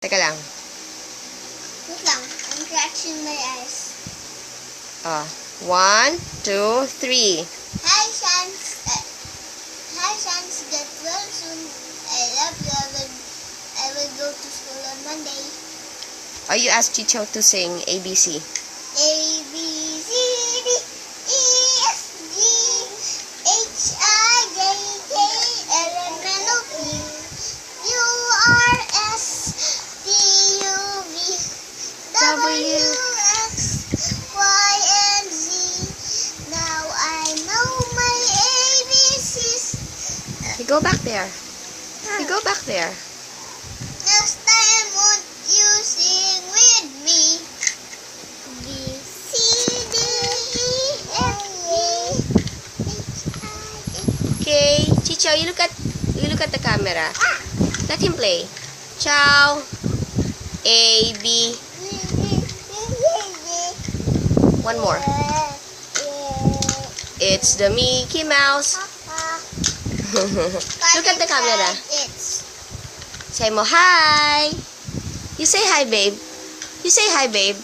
Teka lang. Wait lang. I'm scratching my eyes. 1, 2, 3. Hi, Shans. Hi, Shans. Get well soon. I love you. I will go to school on Monday. Oh, you asked Chicho to sing ABC. A, B, C, D, E, F, G, H, I, J, K, L, M, N, O, P, Q, R, S, T, U, V, W, X, Y, and Z. Now I know my ABCs. You go back there. You go back there. Next time, won't you sing with me? B, C, D, E, F, G, H, I, J. Okay, Chicho, you look at the camera. Let him play. Ciao. A, B. One more. It's the Mickey Mouse. Look at the camera. Say mo hi. You say hi, babe. You say hi, babe.